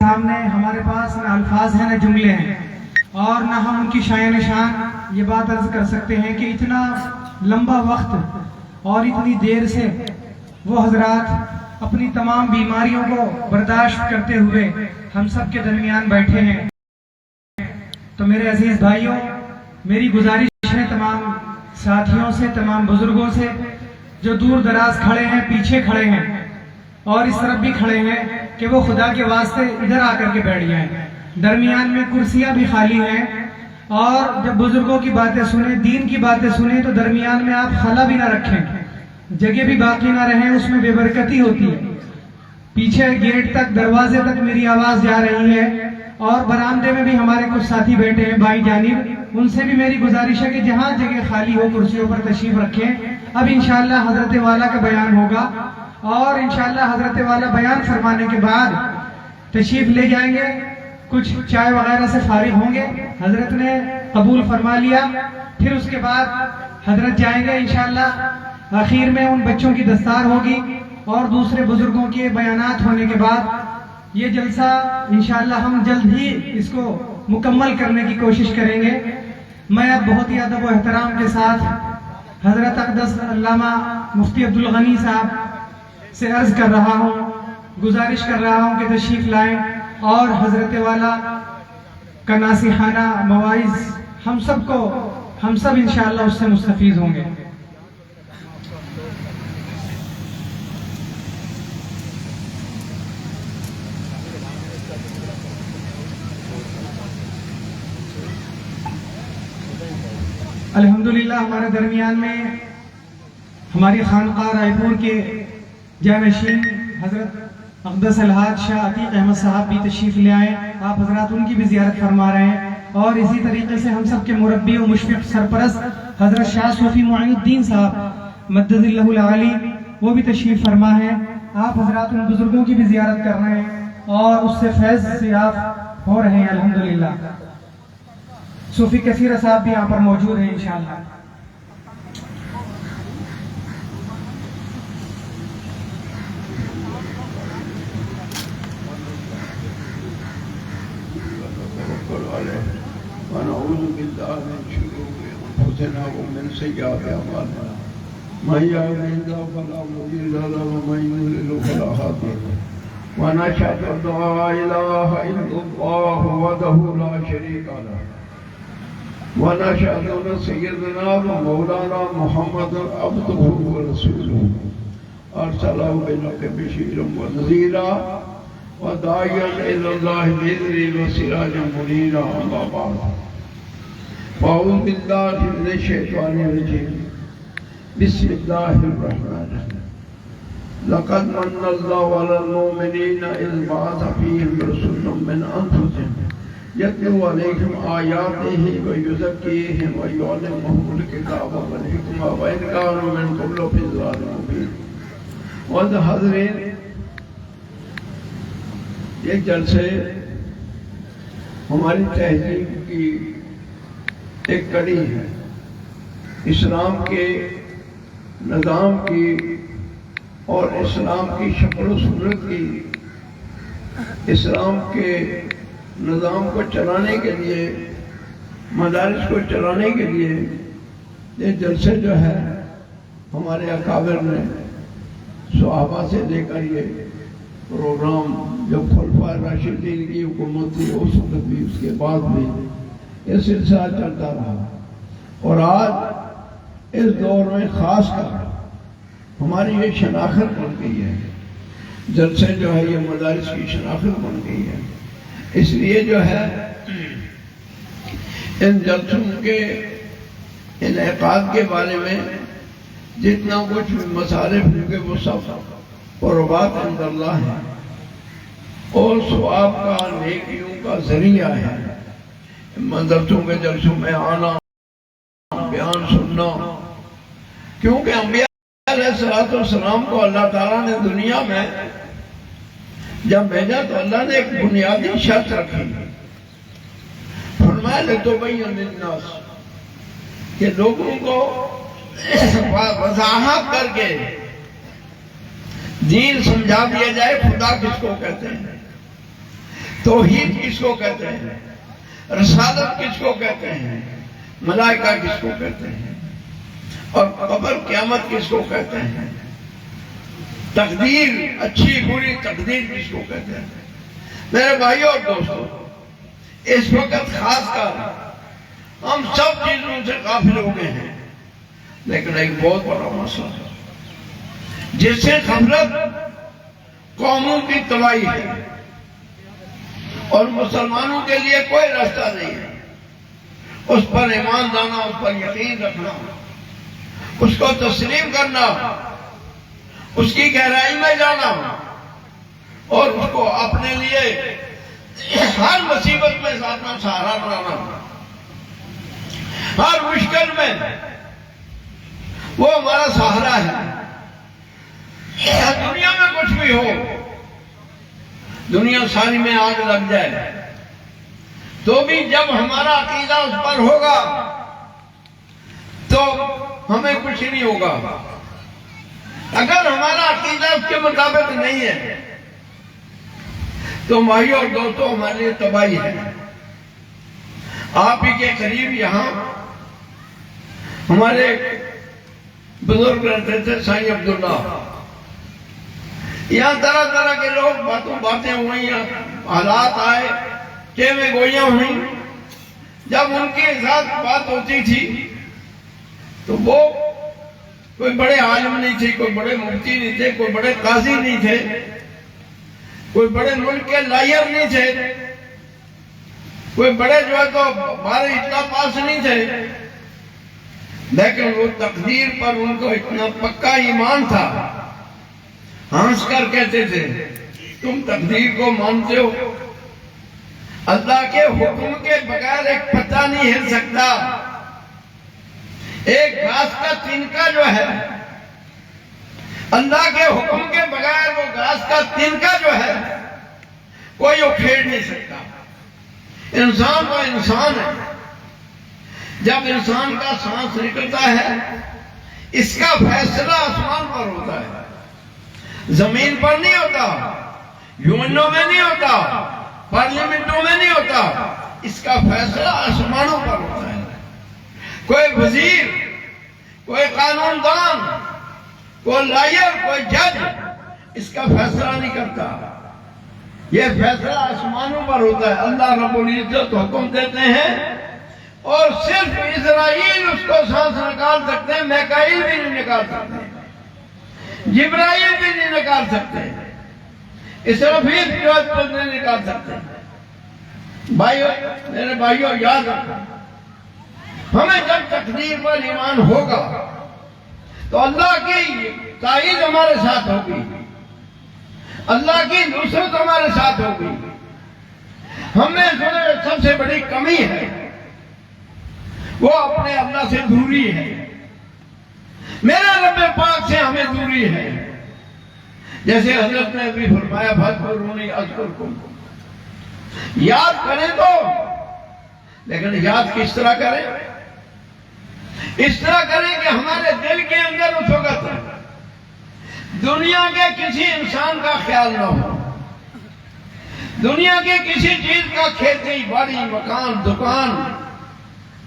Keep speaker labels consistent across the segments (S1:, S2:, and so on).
S1: سامنے ہمارے پاس نہ الفاظ ہیں نہ جملے ہیں اور نہ ہم ان کی شایان شان یہ بات عرض کر سکتے ہیں کہ اتنا لمبا وقت اور اتنی دیر سے وہ حضرات اپنی تمام بیماریوں کو برداشت کرتے ہوئے ہم سب کے درمیان بیٹھے ہیں۔ تو میرے عزیز بھائیوں، میری گزارش ہے تمام ساتھیوں سے، تمام بزرگوں سے جو دور دراز کھڑے ہیں، پیچھے کھڑے ہیں اور اس طرف بھی کھڑے ہیں کہ وہ خدا کے واسطے ادھر آ کر کے بیٹھ جائیں۔ درمیان میں کرسیاں بھی خالی ہیں اور جب بزرگوں کی باتیں سنیں، دین کی باتیں سنیں تو درمیان میں آپ خلا بھی نہ رکھیں، جگہ بھی باقی نہ رہیں، اس میں بے برکتی ہوتی ہے۔ پیچھے گیٹ تک، دروازے تک میری آواز جا رہی ہے اور برآمدے میں بھی ہمارے کچھ ساتھی بیٹھے ہیں بائی جانب، ان سے بھی میری گزارش ہے کہ جہاں جگہ خالی ہو کرسیوں پر تشریف رکھیں۔ اب انشاءاللہ حضرت والا کا بیان ہوگا اور انشاءاللہ حضرت والا بیان فرمانے کے بعد تشریف لے جائیں گے، کچھ چائے وغیرہ سے فارغ ہوں گے، حضرت نے قبول فرما لیا، پھر اس کے بعد حضرت جائیں گے انشاءاللہ۔ آخر میں ان بچوں کی دستار ہوگی اور دوسرے بزرگوں کے بیانات ہونے کے بعد یہ جلسہ انشاءاللہ ہم جلد ہی اس کو مکمل کرنے کی کوشش کریں گے۔ میں اب بہت ہی ادب و احترام کے ساتھ حضرت اقدس علامہ مفتی عبدالغنی صاحب سے عرض کر رہا ہوں، گزارش کر رہا ہوں کہ تشریف لائیں اور حضرت والا کا ناصحانہ مواعظ ہم سب انشاءاللہ اس سے مستفید ہوں گے۔ الحمدللہ ہمارے درمیان میں ہماری خانقاہ رائے پور کے جانشین حضرت اقدس الحاج شاہ عتیق احمد صاحب بھی تشریف لے آئے، آپ حضرات ان کی بھی زیارت فرما رہے ہیں اور اسی طریقے سے ہم سب کے مربی و مشفق سرپرست حضرت شاہ صوفی معین الدین صاحب مدد اللہ العالی وہ بھی تشریف فرما ہے۔ آپ حضرات ان بزرگوں کی بھی زیارت کر رہے ہیں اور اس سے فیض سے آپ ہو رہے ہیں الحمدللہ۔ صوفی کثیر صاحب بھی یہاں پر موجود ہیں انشاءاللہ۔
S2: ونعوذ بالله من شرور انفسنا ومن سيئات اعمالنا من يهده الله فلا مضل له ومن يضلل فلا هادي له ونشهد ان لا اله الا الله وحده لا شريك له ونشهد ان سيدنا ومولانا محمد عبده ورسوله ارسله بالحق بشيرا ونذيرا وداعيا الى الله باذنه وسراجا منيرا اما بعد فاعوذ بالله من الشيطان الرجيم بسم الله الرحمن الرحيم لقد من الله على المؤمنين اذ بعث فيهم رسولا من انفسهم يتلو عليهم آياته ويزكيهم ويعلمهم الكتاب والحكمة وإن كانوا من قبل في ضلال مبين۔ اور حاضرین، یہ جلسے ہماری تہذیب کی ایک کڑی ہے، اسلام کے نظام کی اور اسلام کی شکل و صورت کی، اسلام کے نظام کو چلانے کے لیے، مدارس کو چلانے کے لیے یہ جلسے جو ہے ہمارے اکابر نے صحابہ سے لے کر یہ پروگرام جب خلفاء راشدین کی حکومت تھی اس وقت بھی، اس کے بعد بھی یہ سلسلہ چلتا رہا اور آج اس دور میں خاص کر ہماری یہ شناخت بن گئی ہے، جلسے جو ہے یہ مدارس کی شناخت بن گئی ہے۔ اس لیے جو ہے ان جلسوں کے انعقاد کے بارے میں جتنا کچھ مصارف ہوگے وہ سب قربات عند اللہ ہے اور ثواب کا، نیکیوں کا ذریعہ ہے۔ مدرسوں کے جلسوں میں آنا، بیان سننا، کیونکہ انبیاء علیہ السلام کو اللہ تعالیٰ نے دنیا میں جب بھیجا تو اللہ نے ایک بنیادی شرط رکھی، فرمایا لِتُبَيِّنَ لِلنَّاسِ کہ لوگوں کو وضاحت کر کے دین سمجھا دیا جائے خدا کس کو کہتے ہیں۔ توحید کس کو کہتے ہیں؟ رسالت کس کو کہتے ہیں؟ ملائکہ کس کو کہتے ہیں؟ اور قبر قیامت کس کو کہتے ہیں؟ تقدیر، اچھی بری تقدیر کس کو کہتے ہیں؟ میرے بھائیوں اور دوستوں، اس وقت خاص کر ہم سب چیزوں سے غافل ہو گئے ہیں، لیکن ایک بہت بڑا مسئلہ ہے جس سے غفلت قوموں کی تباہی ہے اور مسلمانوں کے لیے کوئی راستہ نہیں ہے۔ اس پر ایمان لانا، اس پر یقین رکھنا، اس کو تسلیم کرنا، اس کی گہرائی میں جانا اور اس کو اپنے لیے ہر مصیبت میں اپنا سہارا بنانا، ہر مشکل میں وہ ہمارا سہارا ہے۔ دنیا میں کچھ بھی ہو، دنیا ساری میں آگ لگ جائے تو بھی جب ہمارا عقیدہ اس پر ہوگا تو ہمیں کچھ نہیں ہوگا۔ اگر ہمارا عقیدہ اس کے مطابق نہیں ہے تو بھائیوں اور دوستوں ہمارے لیے تباہی ہے۔ آپ ہی کے قریب یہاں ہمارے بزرگ رہتے تھے سائیں عبداللہ، یہاں طرح طرح کے لوگ باتیں ہوئی، حالات آئے، کیویں گوئیاں ہوئیں۔ جب ان کے ساتھ بات ہوتی تھی تو وہ کوئی بڑے عالم نہیں تھے، کوئی بڑے مفتی نہیں تھے، کوئی بڑے قاضی نہیں تھے، کوئی بڑے ملک کے لائر نہیں تھے، کوئی بڑے جو ہے تو ہمارے اتنا پاس نہیں تھے، لیکن وہ تقدیر پر ان کو اتنا پکا ایمان تھا، ہنس کر کہتے تھے تم تقدیر کو مانتے ہو؟ اللہ کے حکم کے بغیر ایک پتا نہیں ہل سکتا۔ ایک گھاس کا تنکا جو ہے، اللہ کے حکم کے بغیر وہ گھاس کا تنکا جو ہے کوئی اکھیڑ نہیں سکتا۔ انسان تو انسان ہے، جب انسان کا سانس نکلتا ہے اس کا فیصلہ آسمان پر ہوتا ہے، زمین پر نہیں ہوتا، یونوں میں نہیں ہوتا، پارلیمنٹوں میں نہیں ہوتا، اس کا فیصلہ آسمانوں پر ہوتا ہے۔ کوئی وزیر، کوئی قانون دان، کوئی لائر، کوئی جج اس کا فیصلہ نہیں کرتا، یہ فیصلہ آسمانوں پر ہوتا ہے۔ اللہ رب العزت حکم دیتے ہیں اور صرف اسرائیل اس کو سانس نکال سکتے ہیں، میکائیل بھی نہیں نکال سکتے، جبرائیل بھی نہیں نکال سکتے، اسرافیل بھی نہیں نکال سکتے۔ بھائیو، میرے بھائیو یاد رکھو، ہمیں جب تقدیر پر ایمان ہوگا تو اللہ کی تائید ہمارے ساتھ ہوگی، اللہ کی نصرت ہمارے ساتھ ہوگی۔ ہمیں سب سے بڑی کمی ہے وہ اپنے اللہ سے دوری ہے، میرے رب پاک سے ہمیں دوری ہے۔ جیسے حضرت نے بھی فرمایا فاذکرونی اذکرکم، یاد کریں تو، لیکن یاد کس طرح کریں؟ اس طرح کریں کہ ہمارے دل کے اندر اس وقت دنیا کے کسی انسان کا خیال نہ ہو، دنیا کی کسی چیز کا، کھیتی باڑی، مکان، دکان،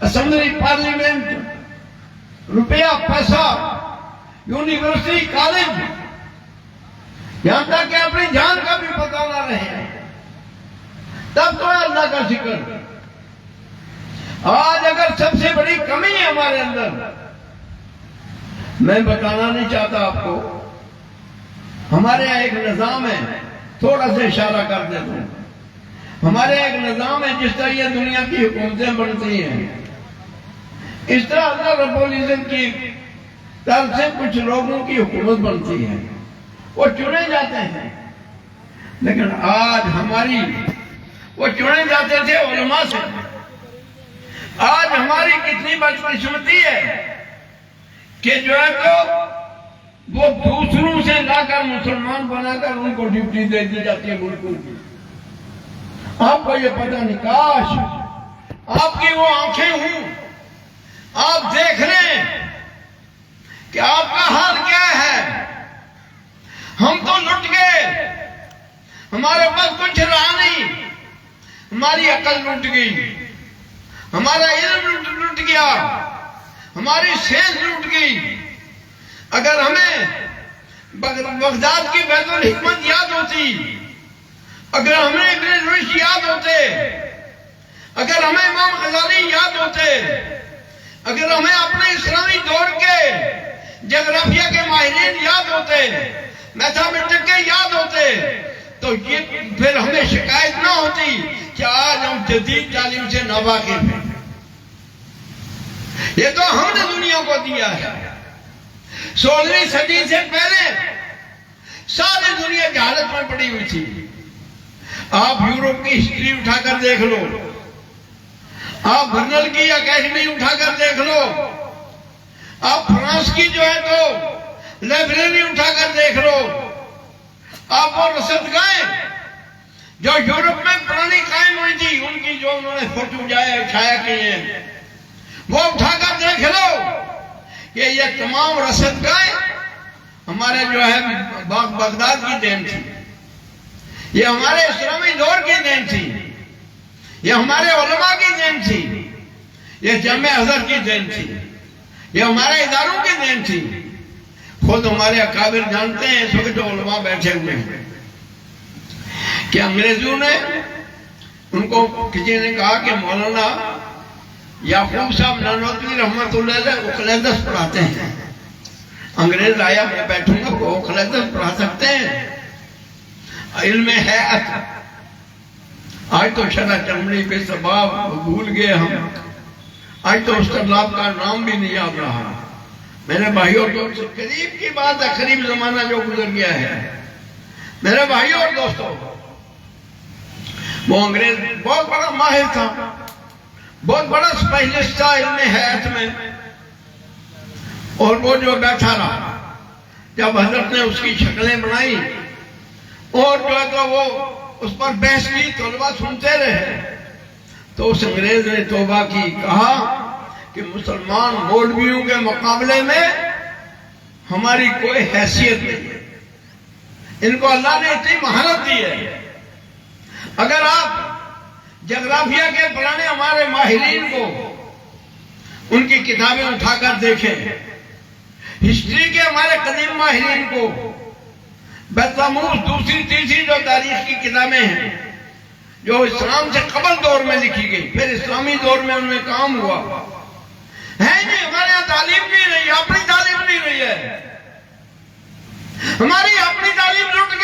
S2: اسمبلی، پارلیمنٹ، روپیہ، پیسہ، یونیورسٹی، کالج، یہاں تک کہ اپنی جان کا بھی پتہ نہ رہے، تب تو اللہ کا ذکر۔ آج اگر سب سے بڑی کمی ہے ہمارے اندر، میں بتانا نہیں چاہتا آپ کو، ہمارے یہاں ایک نظام ہے، تھوڑا سا اشارہ کر دیتا ہوں، ہمارے ایک نظام ہے جس طرح یہ دنیا کی حکومتیں بنتی ہیں، اس طرح اللہ رب العزت کی طرف سے کچھ لوگوں کی حکومت بنتی ہے، وہ چنے جاتے ہیں۔ لیکن آج ہماری، وہ چنے جاتے تھے علماء سے، آج ہماری کتنی بدقسمتی ہے کہ جو ہے تو وہ دوسروں سے لا کر مسلمان بنا کر ان کو ڈیوٹی دے دی جاتی ہے ملکوں کی۔ آپ کو یہ پتہ نہیں، کاش آپ کی وہ آنکھیں ہوں، آپ دیکھ لیں کہ آپ کا حال کیا ہے۔ ہم تو لٹ گئے، ہمارے پاس کچھ رہا نہیں، ہماری عقل لٹ گئی، ہمارا علم لٹ گیا، ہماری سینس لٹ گئی۔ اگر ہمیں بغداد کی بیت الحکمت یاد ہوتی، اگر ہمیں ابن رشد یاد ہوتے، اگر ہمیں امام غزالی یاد ہوتے، اگر ہمیں اپنے اسلامی دور کے جغرافیہ کے ماہرین یاد ہوتے، میتھمیٹک کے یاد ہوتے، تو یہ پھر ہمیں شکایت نہ ہوتی کہ آج ہم جدید تعلیم سے ناواقف ہیں۔ یہ تو ہم نے دنیا کو دیا ہے۔ 16ویں صدی سے پہلے ساری دنیا جہالت میں پڑی ہوئی تھی۔ آپ یورپ کی ہسٹری اٹھا کر دیکھ لو، آپ برنل کی اکیڈمی اٹھا کر دیکھ لو، آپ فرانس کی جو ہے تو لائبریری اٹھا کر دیکھ لو، آپ وہ رصدگاہیں جو یورپ میں پرانی قائم ہوئی تھی، ان کی جو انہوں نے فوٹو چھایا کیے ہیں، وہ اٹھا کر دیکھ لو کہ یہ تمام رصدگاہیں ہمارے جو ہے بغداد کی دین تھی، یہ ہمارے اسلامی دور کی دین تھی، یہ ہمارے علماء کی دین تھی، یہ جامع ازہر کی دین تھی، یہ ہمارے اداروں کی دین تھی۔ خود ہمارے اکابر جانتے ہیں اس وقت جو علماء بیٹھے ہوئے ہیں کہ انگریزوں نے ان کو کسی نے کہا کہ مولانا یعقوب صاحب نانوتوی رحمت اللہ علیہ اقلیدس پڑھاتے ہیں۔ انگریز آیا، میں بیٹھوں گا، وہ اقلیدس پڑھا سکتے ہیں؟ علم حیات، آج تو شرح چمڑی پہ سباب بھول گئے ہم، آج تو اس طلاب کا نام بھی نہیں یاد رہا۔ میرے بھائیوں دوستوں، قریب کی بات ہے، قریب زمانہ جو گزر گیا ہے۔ میرے بھائیوں اور دوستوں، وہ انگریز بہت بڑا ماہر تھا، بہت بڑا اسپیشلسٹ تھا علم حیات میں، اور وہ جو بیٹھا رہا، جب حضرت نے اس کی شکلیں بنائی اور جو ہے تو وہ اس پر بحث کی، طلبہ سنتے رہے، تو اس انگریز نے توبہ کی، کہا کہ مسلمان مولویوں کے مقابلے میں ہماری کوئی حیثیت نہیں ہے، ان کو اللہ نے اتنی مہارت دی ہے۔ اگر آپ جغرافیہ کے پرانے ہمارے ماہرین کو ان کی کتابیں اٹھا کر دیکھیں، ہسٹری کے ہمارے قدیم ماہرین کو، بیتاموس دوسری تیسری جو تاریخ کی کتابیں ہیں جو اسلام سے قبل دور میں لکھی گئی، پھر اسلامی دور میں ان میں کام ہوا ہے، نہیں ہمارے یہاں تعلیم نہیں رہی، اپنی تعلیم نہیں رہی ہے، ہماری اپنی تعلیم لٹ گئی،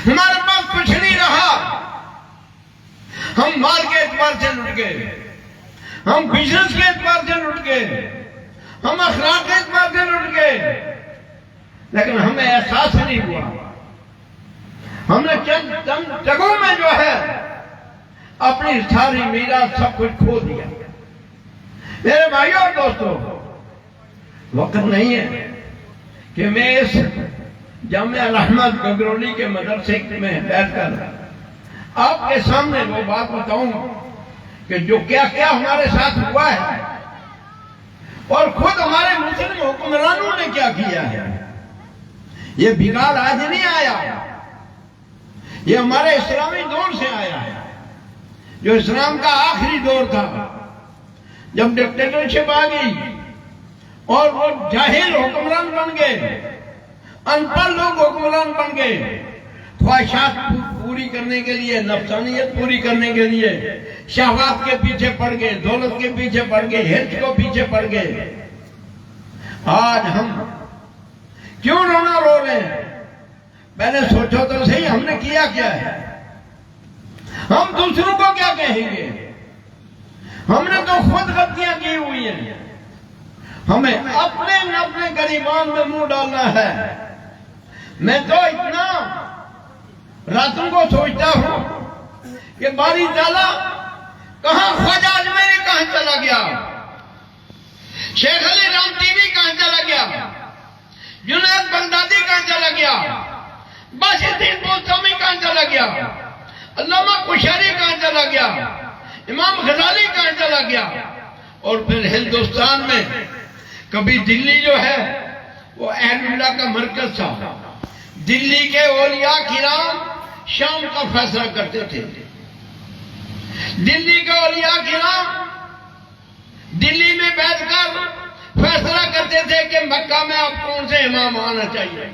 S2: ہمارے پاس کچھ نہیں رہا، ہم مال کے اعتبار سے لٹ گئے، ہم بزنس کے اعتبار سے لٹ گئے، ہم اخلاق کے اعتبار سے لٹ گئے، لیکن ہمیں احساس نہیں ہوا۔ ہم نے چند جگہوں میں جو ہے اپنی ساری میراث سب کچھ کھو دیا۔ میرے بھائیوں اور دوستوں، وقت نہیں ہے کہ میں اس جامعہ رحمت گگرولی کے مدرسے میں بیٹھ کر آپ کے سامنے وہ بات بتاؤں کہ جو کیا کیا ہمارے ساتھ ہوا ہے اور خود ہمارے مسلم حکمرانوں نے کیا کیا ہے۔ یہ بگاڑ آج نہیں آیا، یہ ہمارے اسلامی دور سے آیا ہے، جو اسلام کا آخری دور تھا، جب ڈکٹیٹرشپ آ گئی اور وہ جاہل حکمران بن گئے، ان پڑھ لوگ حکمران بن گئے، خواہشات پوری کرنے کے لیے، نفسانیت پوری کرنے کے لیے شہوات کے پیچھے پڑ گئے، دولت کے پیچھے پڑ گئے، ہرج کو پیچھے پڑ گئے۔ آج ہم کیوں رونا رو رہے ہیں؟ پہلے سوچو تو صحیح، ہم نے کیا کیا ہے؟ ہم دوسروں کو کیا کہیں گے؟ ہم نے تو خود غلطیاں کی ہوئی ہیں، ہمیں اپنے گریبان میں منہ ڈالنا ہے۔ میں تو اتنا راتوں کو سوچتا ہوں کہ باری تعالیٰ کہاں خواجہ اجمیری کہاں چلا گیا، شیخ علی رام تیوی کہاں چلا گیا، جنید بغدادی کہاں چلا گیا، باشر الدین بوستمی کہاں چلا گیا، علامہ قشیری کہاں چلا گیا، امام غزالی کہاں چلا گیا۔ اور پھر ہندوستان میں کبھی دلی جو ہے وہ اہل اللہ کا مرکز تھا، دلی کے اولیاء کرام شام کا فیصلہ کرتے تھے۔ دلی کے اولیاء کرام دلی میں بیٹھ کر فیصلہ کرتے تھے کہ مکہ میں اب کون سے امام آنا چاہیے۔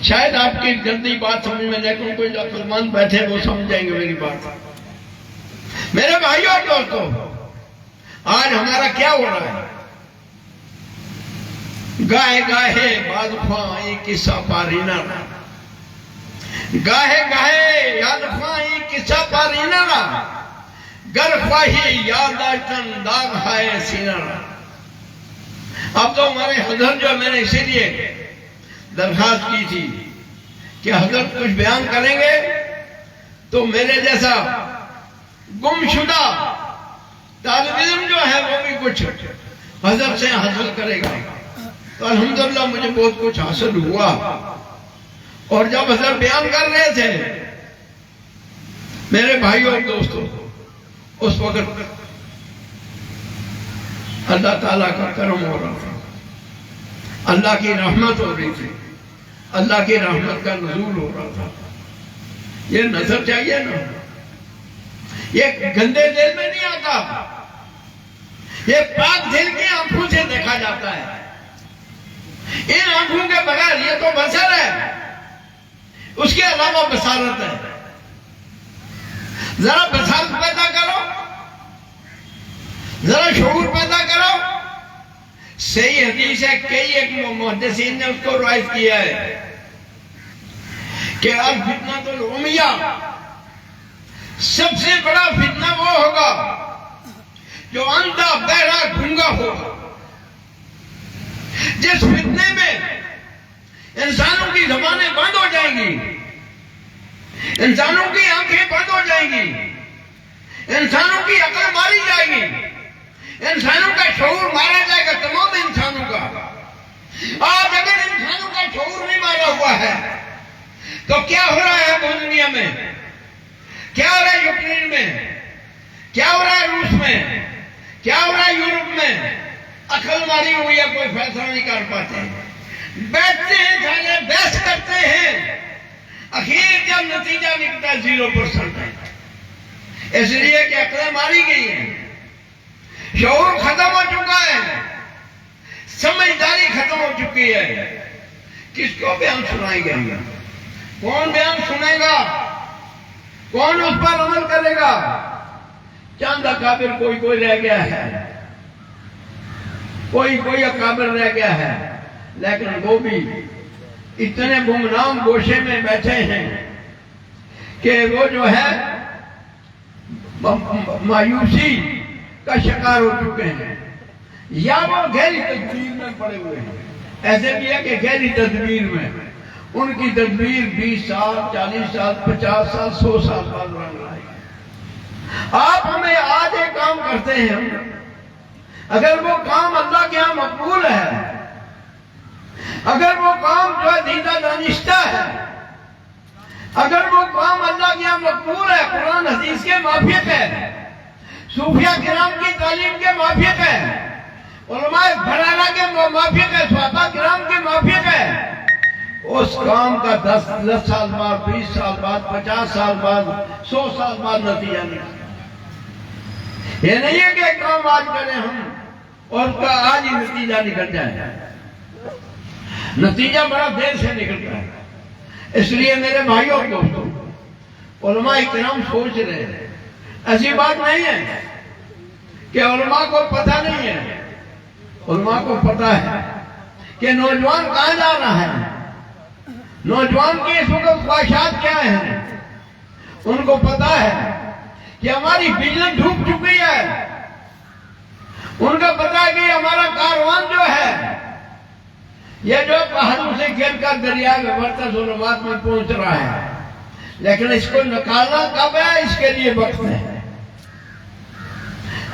S2: شاید آپ کی گندی بات سمجھ میں، لیکن کوئی عقلمند بیٹھے وہ سمجھ جائیں گے میری بات۔ میرے بھائیوں اور دوستوں، آج ہمارا کیا ہو رہا ہے؟ گاہے گاہے باز خواہی قصہ پارینا، گاہے گاہے یاد خواہی قصہ پارینا، گر خواہی یاد آشتن داغ ہائے سینہ۔ اب تو ہمارے حضرت جو میں نے اسی لیے درخواست کی تھی کہ حضرت کچھ بیان کریں گے تو میرے جیسا گم شدہ طالب علم جو ہے وہ بھی کچھ حضرت سے حاصل کرے گا۔ تو الحمدللہ مجھے بہت کچھ حاصل ہوا، اور جب حضرت بیان کر رہے تھے میرے بھائیوں اور دوستوں، اس وقت اللہ تعالیٰ کا کرم ہو رہا تھا، اللہ کی رحمت ہو رہی تھی، اللہ کی رحمت کا نزول ہو رہا تھا۔ یہ نظر چاہیے نا، یہ گندے دل میں نہیں آتا، یہ پاک دل کی آنکھوں سے دیکھا جاتا ہے۔ ان آنکھوں کے بغیر یہ تو بصر ہے، اس کے علاوہ بصارت ہے۔ ذرا بصارت پیدا کرو، ذرا شعور پیدا کرو۔ صحیح حدیث ہے، کئی ایک محدثین نے اس کو روایت کیا ہے کہ الفتنۃ العمیہ، سب سے بڑا فتنہ وہ ہوگا جو اندھا بہرا گونگا ہوگا۔ جس فتنے میں انسانوں کی زبانیں بند ہو جائیں گی، انسانوں کی آنکھیں بند ہو جائیں گی، انسانوں کی عقل ماری جائے گی، انسانوں کا شعور مارا جائے گا، تمام انسانوں کا۔ آج اگر انسانوں کا شعور نہیں مارا ہوا ہے تو کیا ہو رہا ہے دنیا میں؟ کیا ہو رہا ہے یوکرین میں؟ کیا ہو رہا ہے روس میں؟ کیا ہو رہا ہے یورپ میں؟ عقل ماری ہوئی ہے، کوئی فیصلہ نہیں کر پاتے، بیٹھتے ہیں جھانے بحث کرتے ہیں، اخیر جب نتیجہ نکلتا ہے 0% ہے، اس لیے کہ عقلیں ماری گئی ہیں، شعور ختم ہو چکا ہے، سمجھداری ختم ہو چکی ہے۔ کس کو بیان سنائیں گے؟ کون بیان سنے گا؟ کون اس پر عمل کرے گا؟ چند اکابر کوئی رہ گیا ہے، کوئی اکابر رہ گیا ہے، لیکن وہ بھی اتنے گمنام گوشے میں بیٹھے ہیں کہ وہ جو ہے مایوسی کا شکار ہو چکے ہیں، یا وہ گہری تدبیر میں پڑے ہوئے ہیں۔ ایسے بھی ہے کہ گہری تدبیر میں ان کی تدبیر 20 سال 40 سال 50 سال 100 سال بعد رنگ لائے گی۔ آپ ہمیں آج ایک کام کرتے ہیں، اگر وہ کام اللہ کے ہاں مقبول ہے، اگر وہ کام جو ہے دیدہ دانستہ ہے، اگر وہ کام اللہ کے ہاں مقبول ہے، قرآن حدیث کے موافق ہے، صوفیہ کرام کی تعلیم کے موافق ہے، علماء بھرارہ کے موافق ہے، صحابہ کرام کے موافق ہے، اس کام کا 10 سال بعد 20 سال بعد 50 سال بعد 100 سال بعد نتیجہ نکلتا ہے۔ یہ نہیں ہے کہ ایک کام آج کریں ہم اور کا آج ہی نتیجہ نکل جائے، نتیجہ بڑا دیر سے نکلتا ہے۔ اس لیے میرے بھائیوں اور دوستوں، علماء کرام سوچ رہے ہیں، ایسی بات نہیں ہے کہ علماء کو پتہ نہیں ہے، علماء کو پتہ ہے کہ نوجوان کہاں جا رہا ہے، نوجوان کی اس وقت خواہشات کیا ہیں، ان کو پتہ ہے کہ ہماری بجلی ڈوب چکی ہے، ان کا پتہ ہے کہ ہمارا کاروان جو ہے یہ جو پہاڑوں سے گر کر دریا میں بڑھتا ظلمات میں پہنچ رہا ہے، لیکن اس کو نکالنا کب ہے؟ اس کے لیے وقت ہے،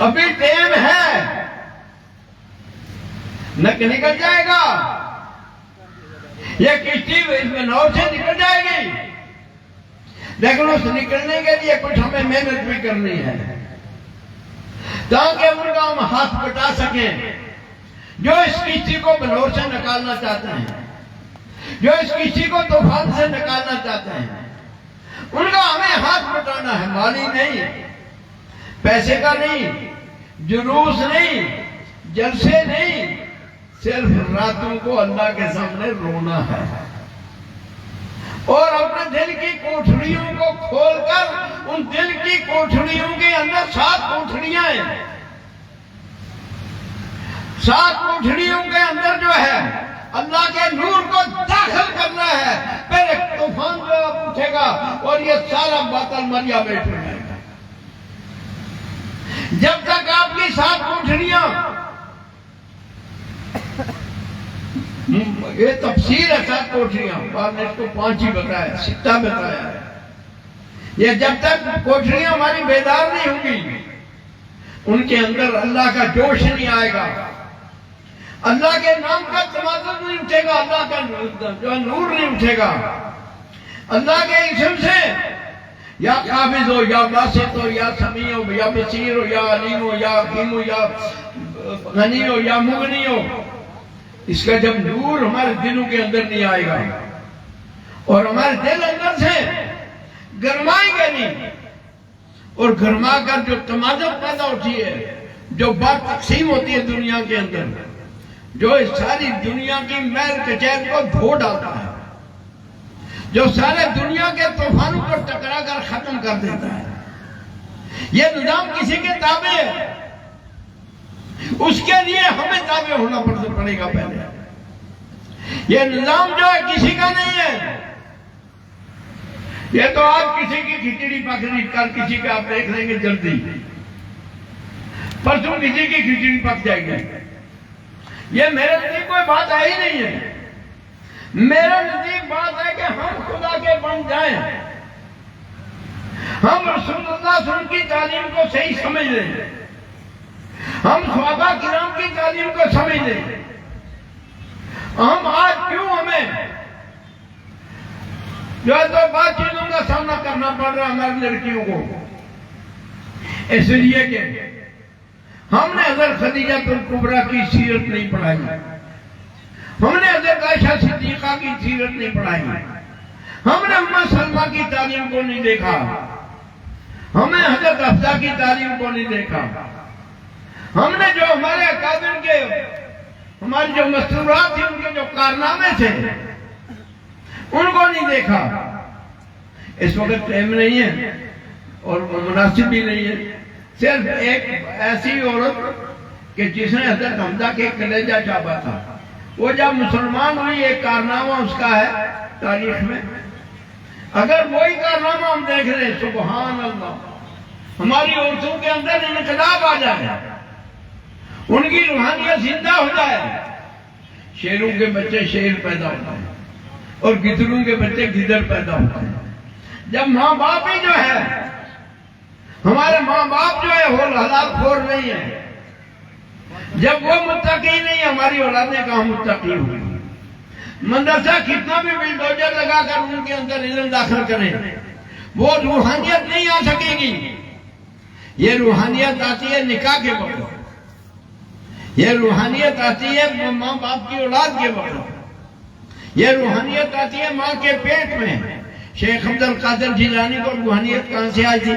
S2: ابھی ٹائم ہے، نکل جائے گا، یہ کشتی اس میں نو سے نکل جائے گی، لیکن اس نکلنے کے لیے کچھ ہمیں محنت بھی کرنی ہے تاکہ ان کا ہم ہاتھ بٹا سکیں جو اس کشتی کو بنور سے نکالنا چاہتے ہیں۔ جو اس کشتی کو طوفان سے نکالنا چاہتے ہیں، ان کا ہمیں ہاتھ بٹانا ہے، مالی نہیں، پیسے کا نہیں، جلوس نہیں، جلسے نہیں، صرف راتوں کو اللہ کے سامنے رونا ہے اور اپنے دل کی کوٹھڑیوں کو کھول کر ان دل کی کوٹھڑیوں کے اندر 7 کوٹھڑیاں ہیں، 7 کوٹھڑیوں کے اندر جو ہے اللہ کے نور کو داخل کرنا ہے، پھر ایک طوفان جو اٹھے گا اور یہ سارا باطل مریا بیٹھ جائے گا۔ جب تک آپ کی 7 کوٹھڑیاں، یہ تفسیر ہے 7 کوٹھڑیاں، بعد نے اس کو 5 ہی بتایا، 6 بتایا ہے، یہ جب تک کوٹھڑیاں ہماری بیدار نہیں ہوں گی، ان کے اندر اللہ کا جوش نہیں آئے گا، اللہ کے نام کا تمازن نہیں اٹھے گا، اللہ کا جو نور نہیں اٹھے گا، اللہ کے اسم سے یا قابض ہو یا باسط ہو یا سمیع ہو یا بصیر ہو یا علیم ہو یا حکیم ہو یا غنی ہو یا مغنی ہو، اس کا جب نور ہمارے دلوں کے اندر نہیں آئے گا اور ہمارے دل اندر سے گرمائیں گے نہیں، اور گرما کر جو تمازن پیدا ہوتی ہے، جو بات تقسیم ہوتی ہے دنیا کے اندر، جو اس ساری دنیا کی میل کچیل کو دھو ڈالتا ہے، جو سارے دنیا کے طوفانوں کو ٹکرا کر ختم کر دیتا ہے، یہ نظام کسی کے تابع ہے، اس کے لیے ہمیں تابع ہونا پڑے گا پہلے۔ یہ نظام جو ہے کسی کا نہیں ہے، یہ تو آپ کسی کی کھچڑی پکڑی کر کسی کا آپ دیکھ لیں گے جلدی، پرسوں کسی کی کھچڑی پک جائے گی، یہ میرے نزدیک کوئی بات ہے ہی نہیں ہے۔ میرا نزدیک بات ہے کہ ہم خدا کے بن جائیں، ہم رسول اللہ صلی اللہ علیہ وسلم کی تعلیم کو صحیح سمجھ لیں، ہم صحابہ کرام کی تعلیم کو سمجھ لیں، ہم آج کیوں ہمیں جو ہے تو بات چیزوں کا سامنا کرنا پڑ رہا ہے ہماری لڑکیوں کو، اس لیے کہ ہم نے حضرت خدیجہ الکبریٰ کی سیرت نہیں پڑھائی، ہم نے حضرت عائشہ صدیقہ کی سیرت نہیں پڑھائی، ہم نے ام سلمہ کی تعلیم کو نہیں دیکھا، ہم نے حضرت حفصہ کی تعلیم کو نہیں دیکھا، ہم نے جو ہمارے اکابر کے ہماری جو مستورات تھیں ان کے جو کارنامے تھے ان کو نہیں دیکھا۔ اس وقت ٹائم نہیں ہے اور مناسب بھی نہیں ہے، صرف ایک ایسی عورت کہ جس نے حضرت حمزہ کے کلیجہ چاپا تھا، وہ جب مسلمان ہوئی ایک کارنامہ اس کا ہے تاریخ میں، اگر وہی کارنامہ ہم دیکھ رہے ہیں، سبحان اللہ، ہماری عورتوں کے اندر انقلاب آ جائے، ان کی روحانیت زندہ ہو جائے، شیروں کے بچے شیر پیدا ہوتے ہیں اور گدڑوں کے بچے گدڑ پیدا ہوتے ہیں۔ جب ماں باپ ہی جو ہے، ہمارے ماں باپ جو ہے وہ حلال خور نہیں ہے، جب وہ متقی نہیں، ہماری اولادیں کہاں متقی ہوئی؟ مدرسہ کتنا بھی بلڈوزر لگا کر ان کے اندر علم داخل کریں، وہ روحانیت نہیں آ سکے گی۔ یہ روحانیت آتی ہے نکاح کے وقت، یہ روحانیت آتی ہے ماں باپ کی اولاد کے وقت، یہ روحانیت آتی ہے ماں کے پیٹ میں۔ شیخ عبد القادر جیلانی کو روحانیت کہاں سے آئی تھی؟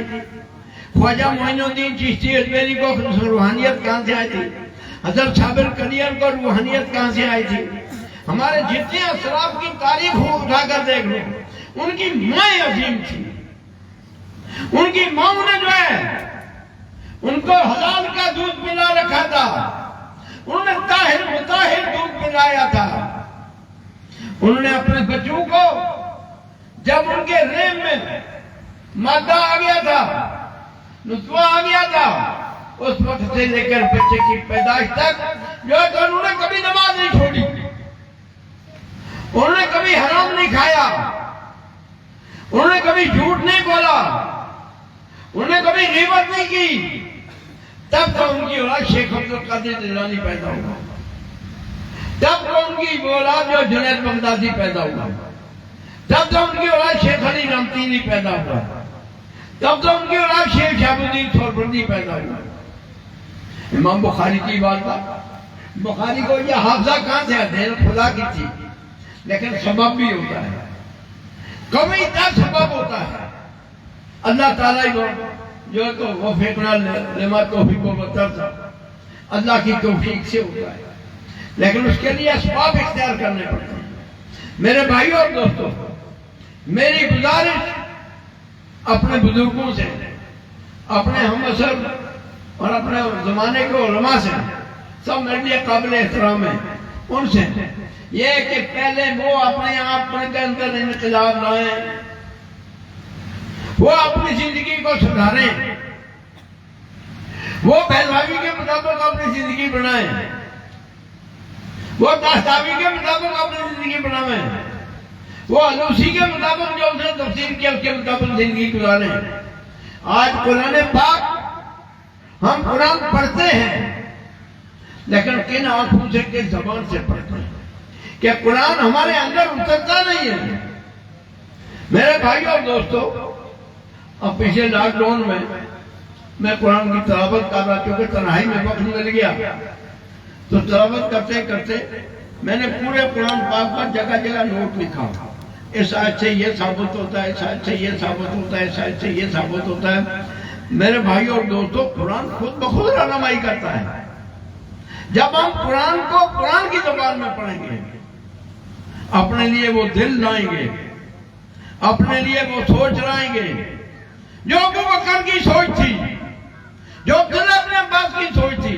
S2: خواجہ معین الدین چشتی اجمیری کو روحانیت کہاں سے آئی تھی؟ حضرت صابر کلیر کو روحانیت کہاں سے آئی تھی؟ ہمارے جتنے اسلاف کی تاریخ اٹھا کر دیکھ لو، ان کی ماں عظیم تھی، ان کی ماں نے جو ہے ان کو حلال کا دودھ پلا رکھا تھا، انہوں نے طاہر مطہر دودھ پلایا تھا، انہوں نے اپنے بچوں کو جب ان کے رحم میں مادہ آ گیا تھا، نطفہ آ گیا تھا، اس وقت سے لے کر بچے کی پیدائش تک جو ہے تو انہوں نے کبھی نماز نہیں چھوڑی، انہوں نے کبھی حرام نہیں کھایا، انہوں نے کبھی جھوٹ نہیں بولا، انہوں نے کبھی غیبت نہیں کی۔ تب تو ان کی اولاد شیخ عبد القادر جیلانی پیدا ہوا، تب تو ان کی اولاد جو جنید بغدادی پیدا ہوا، تب تو ان کی اولاد شیخ علی رامتینی پیدا ہوا، تب تو ان کی اولاد شیخ شہاب الدین سہروردی پیدا ہوا۔ امام بخاری کی بات، بخاری کو یہ حافظہ کہاں سے ہے؟ دین خدا کی تھی، لیکن سبب بھی ہوتا ہے، کمی کا سبب ہوتا ہے۔ اللہ تعالیٰ جو ہے تو وفقنا لما توفیق و تھا، اللہ کی توفیق سے ہوتا ہے، لیکن اس کے لیے اسباب اختیار کرنے پڑتے ہیں۔ میرے بھائیوں اور دوستوں، میری گزارش اپنے بزرگوں سے، اپنے ہم اثر اور اپنے زمانے کے علماء سے، سب میرے لیے قابل احترام ہیں، ان سے یہ کہ پہلے وہ اپنے آپ کے اندر انقلاب لائیں، وہ اپنی زندگی کو سدھاریں، وہ پہلوائی کے مطابق اپنی زندگی بنائیں، وہ داستاوی کے مطابق اپنی زندگی بنائیں، وہ علوسی کے مطابق جو اس نے تفسیر کیا اس کے مطابق زندگی گزاریں۔ آج قرآن پاک ہم قرآن پڑھتے ہیں، لیکن کن آنکھوں سے کس زبان سے پڑھتے ہیں کہ قرآن ہمارے اندر اترتا نہیں ہے۔ میرے بھائیوں اور دوستوں، اب پچھلے لاک ڈاؤن میں قرآن کی تلاوت کر رہا، کیونکہ تنہائی میں وقت مل گیا، تو تلاوت کرتے کرتے میں نے پورے قرآن پاک پر جگہ جگہ نوٹ لکھا، اس آیت سے یہ ثابت ہوتا ہے، اس آیت سے یہ ثابت ہوتا ہے، اس آیت سے یہ ثابت ہوتا ہے۔ میرے بھائیوں اور دوستوں، قرآن خود بخود رہنمائی کرتا ہے۔ جب ہم قرآن کو قرآن کی زبان میں پڑھیں گے، اپنے لیے وہ دل لائیں گے، اپنے لیے وہ سوچ لائیں گے جو ابو بکر کی سوچ تھی، جو عبداللہ ابن عباس کی سوچ تھی،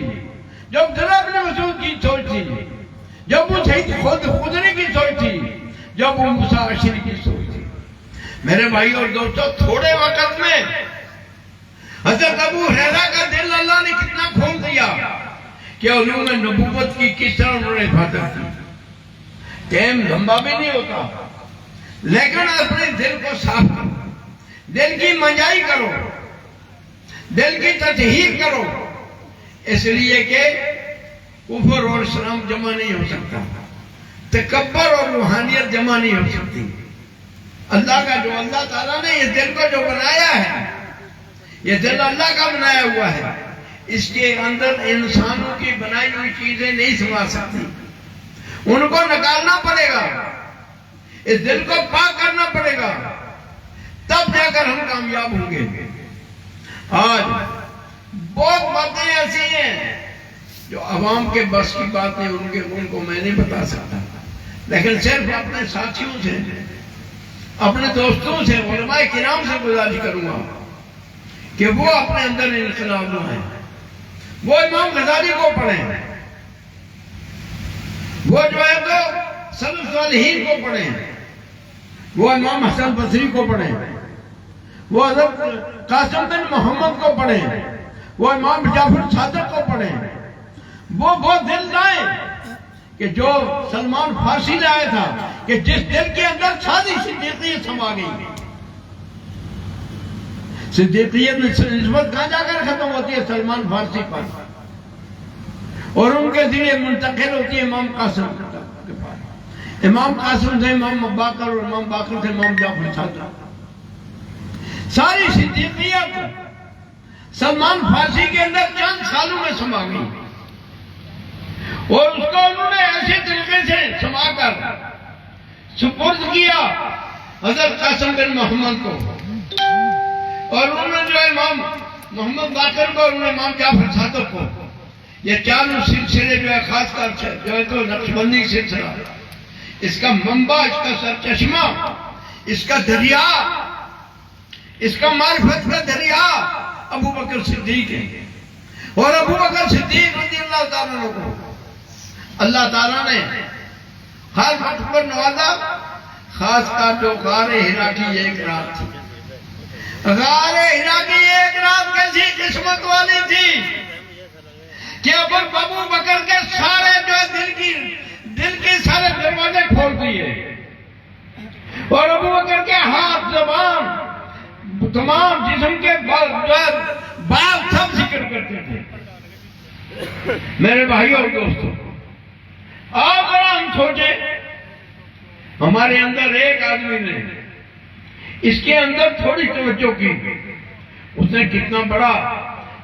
S2: جو عبداللہ ابن مسعود کی سوچ تھی، جو ابو سعید خدری کی سوچ تھی، جو ابو موسیٰ اشعری کی سوچ تھی۔ میرے بھائی اور دوستو، تھوڑے وقت میں حضرت ابو ہریرہ کا دل اللہ نے کتنا کھول دیا کہ علوم نبوت کی کس طرح انہوں نے حفاظت کی۔ ٹائم لمبا بھی نہیں ہوتا، لیکن اپنے دل کو صاف کرو، دل کی منجائی کرو، دل کی تطہیر کرو، اس لیے کہ کفر اور اسلام جمع نہیں ہو سکتا، تکبر اور روحانیت جمع نہیں ہو سکتی۔ اللہ کا جو اللہ تعالیٰ نے اس دل کو جو بنایا ہے، یہ دل اللہ کا بنایا ہوا ہے، اس کے اندر انسانوں کی بنائی ہوئی چیزیں نہیں سما سکتی، ان کو نکالنا پڑے گا، اس دل کو پاک کرنا پڑے گا، تب جا کر ہم کامیاب ہوں گے۔ آج بہت باتیں ایسی ہیں جو عوام کے بس کی بات نہیں، ان کو میں نہیں بتا سکتا، لیکن صرف اپنے ساتھیوں سے، اپنے دوستوں سے، علماء کرام سے گزارش کروں گا کہ وہ اپنے اندر انقلاب لائیں، وہ امام غزالی کو پڑھیں، وہ جو ہے تو سلف صالحین کو پڑھیں، وہ امام حسن بصری کو پڑھیں، وہ حضرت قاسم بن محمد کو پڑھیں، وہ امام جعفر صادق کو پڑھیں، وہ دل لائیں کہ جو سلمان فارسی لائے تھا، کہ جس دل کے اندر ساری صدیقیت سما گئی۔ صدیقیت میں نسبت کہاں جا کر ختم ہوتی ہے؟ سلمان فارسی پر، اور ان کے ذریعے منتقل ہوتی ہے امام قاسم کے پاس، امام قاسم سے امام باقر، اور امام باقر سے امام جعفر صادق۔ ساری صدیقیت سلمان فارسی کے اندر چند سالوں میں سما گئی، اور اس کو انہوں نے ایسے طریقے سے سما کر سپرد کیا حضرت قاسم بن محمد کو، اور انہوں نے جو امام محمد باقر کو، اور انہوں نے امام جعفر صادق کو، یہ چاروں سلسلے جو ہے، خاص کر جو ہے تو نقشبندی سلسلہ، اس کا منبع، اس کا سرچشمہ، اس کا دریا، اس کا معرفت کا دریا ابو بکر صدیق ہے۔ اور ابو بکر صدیق رضی اللہ تعالیٰ عنہ کو اللہ تعالیٰ نے ہر وقت پر نوازا، خاص کر جو غار ہرا کی ایک رات تھی۔ غار ہرا کی ایک رات کیسی قسمت والی تھی کہ ابو بکر کے سارے جو دل کی سارے دروازے کھول دیے، اور ابو بکر کے ہاتھ، زبان، تمام جسم کے بال سب ذکر کرتے تھے۔ میرے بھائیوں اور دوستوں، آؤ ذرا ہم سوچیں، ہمارے اندر ایک آدمی نے اس کے اندر تھوڑی توجہ کی، اس نے کتنا بڑا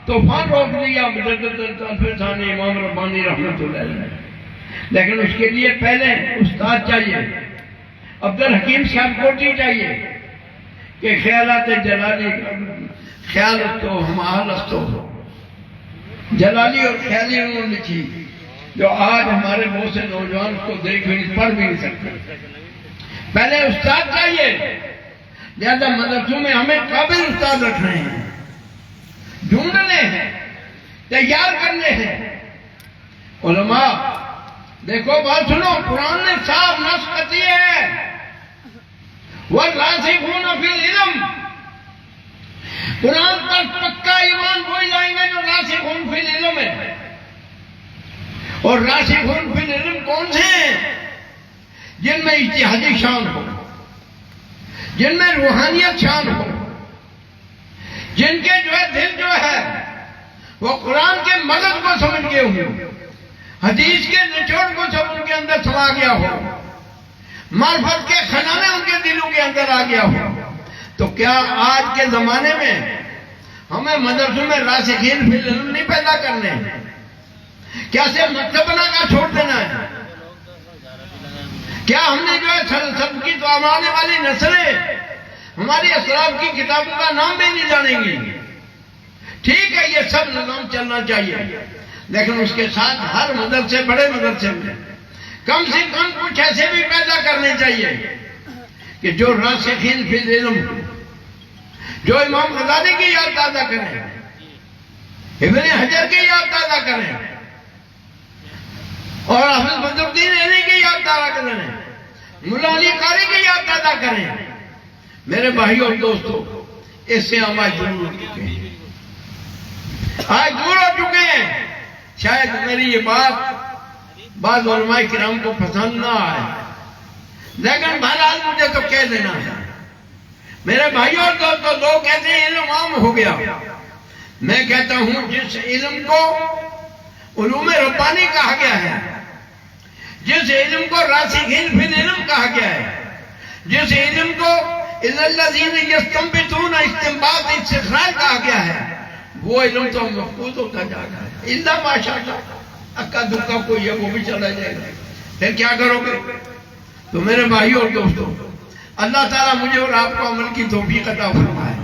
S2: طوفان روک دیا مجدد ثانی امام ربانی رحمۃ اللہ علیہ۔ لیکن اس کے لیے پہلے استاد چاہیے، عبدالحکیم صاحب کوٹی چاہیے کہ خیالات جلالی خیال تو ہم ہو جلالی اور خیالی انہوں نے لکھی جو آج ہمارے بہت سے نوجوان کو دیکھ بھی پڑھ بھی نہیں سکتے. پہلے استاد چاہیے، لہذا مدرسوں میں ہمیں قابل استاد رکھنے ہیں، ڈھونڈنے ہیں، تیار کرنے ہیں. علماء دیکھو بات سنو، قرآن نے صاف نص کہتی ہے وَالرَّاسِخُونَ فِي الْعِلْمِ، قرآن پر پکا ایمان وہی لائیں گے جو راسخون فی العلم ہے. اور راسخون فی العلم کون سے ہیں؟ جن میں اجتہادی شان ہو، جن میں روحانیت شان ہو، جن کے جو ہے دل جو ہے وہ قرآن کے مغز کو سمجھ گئے ہوں، حدیث کے نچوڑ کو سب ان کے اندر سما گیا ہو، معرفت کے خزانے ان کے دلوں کے اندر آ گیا ہو. تو کیا آج کے زمانے میں ہمیں مدرسوں میں راسخین فی العلم نہیں پیدا کرنے؟ کیا صرف مکتب بنا کر چھوڑ دینا ہے؟ کیا ہم نے جو ہے سب کی تو آنے والی نسلیں ہماری اسلاف کی کتابوں کا نام بھی نہیں جانیں گی؟ ٹھیک ہے، یہ سب نظام چلنا چاہیے، لیکن اس کے ساتھ ہر مدرسے بڑے مدرسے میں کم سے کم کچھ ایسے بھی پیدا کرنے چاہیے کہ جو راسخین فی العلم، جو امام غزالی کی یاد تازہ کریں، ابن حجر کی یاد تازہ کریں، اور حافظ بدر الدین عینی کی یاد تازہ کریں، مولا علی قاری کی یاد تازہ کریں. میرے بھائیوں اور دوستوں، اس سے ہم آج دور ہو چکے ہیں، آج دور ہو چکے ہیں. شاید میری یہ بات بعض علماء کرام کو پسند نہ آئے، لیکن بہرحال مجھے تو کہہ دینا ہے. میرے بھائیوں اور دوستوں، لوگ کہتے ہیں علم عام ہو گیا. میں کہتا ہوں جس علم کو علوم ربانی کہا گیا ہے، جس علم کو راسخین فی العلم کہا گیا ہے، جس علم کو اِذَا الَّذِينَ يَسْتَنبِطُونَ استنباط استخراج کہا گیا ہے، وہ علم تو محفوظ ہوتا جا رہا ہے. الا ماشاءاللہ اکا دکا کوئی ہے وہ بھی چلا جائے گا، پھر کیا کرو گے؟ تو میرے بھائیوں اور دوستوں، اللہ تعالیٰ مجھے اور آپ کو عمل کی توفیق عطا فرمائے.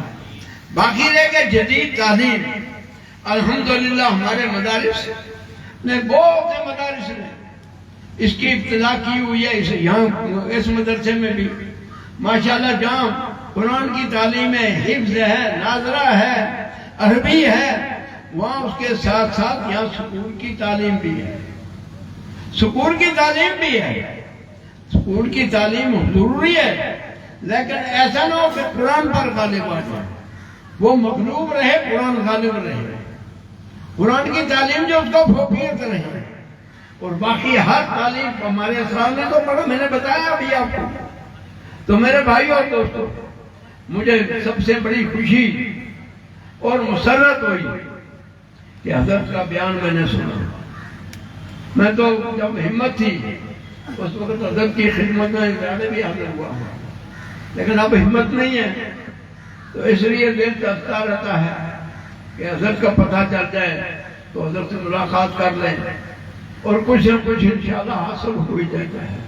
S2: باقی رہ گئے جدید تعلیم. الحمدللہ ہمارے مدارس نے، بہت سے مدارس نے اس کی ابتدا کی ہوئی ہے. یہاں اس مدرسے میں بھی ماشاءاللہ جہاں قرآن کی تعلیم ہے، حفظ ہے، ناظرہ ہے، عربی ہے، وہاں اس کے ساتھ ساتھ یہاں سکول کی تعلیم بھی ہے. سکول کی تعلیم بھی ہے. سکول کی تعلیم ضروری ہے، لیکن ایسا نہ ہو کہ قرآن پر غالب آ جائے، وہ مغلوب رہے، قرآن غالب رہے. قرآن کی تعلیم جو اس کو فوقیت رہے، اور باقی ہر تعلیم ہمارے اسلام نے تو پڑھا، میں نے بتایا ابھی آپ کو. تو میرے بھائیوں اور دوستوں، مجھے سب سے بڑی خوشی اور مسرت ہوئی کہ حضرت کا بیان میں نے سنا. میں تو جب ہمت تھی اس وقت حضرت کی خدمت میں زیادہ بھی حاضر ہوا، لیکن اب ہمت نہیں ہے، تو اس لیے دل تڑپتا رہتا ہے کہ حضرت کا پتہ چل جائے تو حضرت سے ملاقات کر لیں، اور کچھ نہ کچھ انشاءاللہ حاصل ہو ہی جاتا ہے.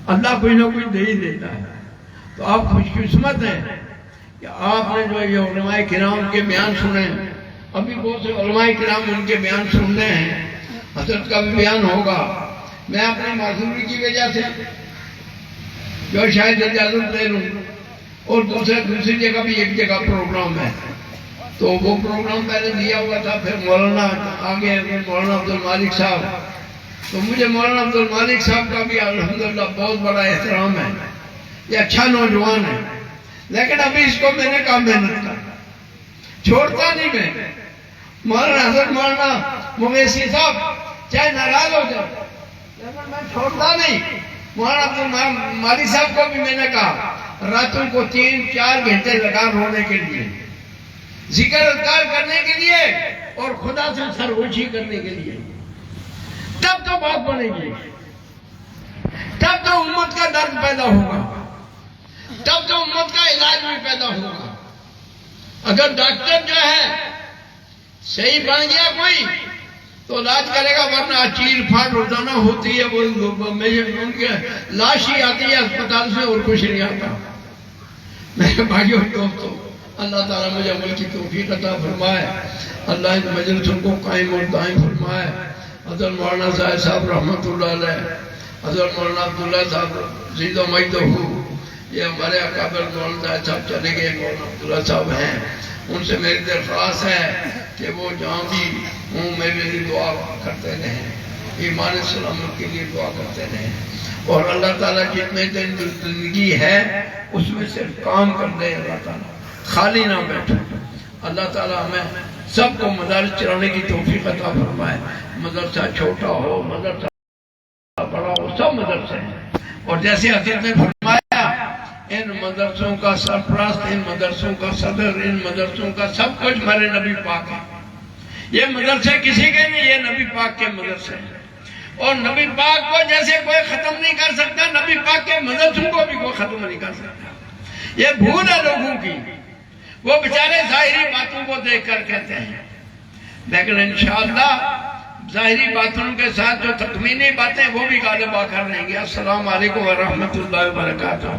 S2: اللہ کچھ نہ کچھ دے ہی دیتا ہے. تو آپ خوش قسمت ہیں کہ آپ نے جو یہ علماء کرام کے بیان سنے. ابھی بہت سے علماء کرام ان کے بیان سننے ہیں، حضرت کا بھی بیان ہوگا. میں اپنی معذوری کی وجہ سے جو شاید اجازت لے لوں، اور دوسری جگہ بھی ایک جگہ پروگرام ہے، تو وہ پروگرام پہلے دیا ہوا تھا، پھر مولانا آگے مولانا عبدالمالک صاحب. تو مجھے مولانا عبدالمالک صاحب کا بھی الحمدللہ بہت بڑا احترام ہے. یہ اچھا نوجوان ہے، لیکن ابھی اس کو میں نے کہا محنت کر، چھوڑتا نہیں. میں مولانا حضرت مولانا مویسی صاحب چاہے ناراض ہو جائے، لیکن میں چھوڑتا نہیں. مولانا عبدالمالک صاحب کو بھی میں نے کہا راتوں کو 3-4 گھنٹے لگا رونے کے لیے، ذکر اذکار کرنے کے لیے، اور خدا سے سرگوشی کرنے کے لیے. تب تو بات بنے گی، تب تو امت کا درد پیدا ہوگا، تب تو امت کا علاج بھی پیدا ہوگا. اگر ڈاکٹر جو ہے صحیح بن گیا کوئی، تو علاج کرے گا، ورنہ چیر پھاڑ روزانہ ہوتی ہے، وہ ان کے لاش ہی آتی ہے اسپتال سے اور کچھ نہیں آتا۔ میرے بھائیوں دوستوں، اللہ تعالیٰ مجھے عمل کی توفیق عطا فرمائے، اللہ ان مجلسوں کو قائم اور دائم فرمائے۔ حضرت مولانا صاحب صاحب رحمۃ اللہ علیہ، حضرت مولانا عبداللہ صاحب زید و مجدہ، یہ ہمارے اکابر مولانا صاحب چلے گئے، مولانا عبداللہ صاحب ہیں، ان سے میری درخواست ہے کہ وہ جہاں بھی ہوں میرے لیے دعا کرتے رہیں، ایمان سلامت کے لیے دعا کرتے رہیں، اور اللہ تعالیٰ جتنے دن زندگی ہے اس میں صرف کام کر دے، اللہ تعالیٰ خالی نہ بیٹھو۔ اللہ تعالیٰ ہمیں سب کو مدارس چلانے کی توفیق عطا فرمائے، مدرسہ چھوٹا ہو مدرسہ بڑا ہو، سب مدرسے ہیں، اور جیسے حضرت نے فرمایا ان مدرسوں کا سرپرست، ان مدرسوں کا صدر، ان مدرسوں کا سب کچھ ہمارے نبی پاک ہے۔ یہ مدرسے کسی کے نہیں، یہ نبی پاک کے مدرسے ہیں، اور نبی پاک کو جیسے کوئی ختم نہیں کر سکتا، نبی پاک کے مدرسوں کو بھی کوئی ختم نہیں کر سکتا۔ یہ بھول ہے لوگوں کی، وہ بیچارے ظاہری باتوں کو دیکھ کر کہتے ہیں، لیکن انشاءاللہ ظاہری باتوں کے ساتھ جو تکمیلی باتیں وہ بھی غالب آ کر رہیں گے۔ السلام علیکم ورحمۃ اللہ وبرکاتہ۔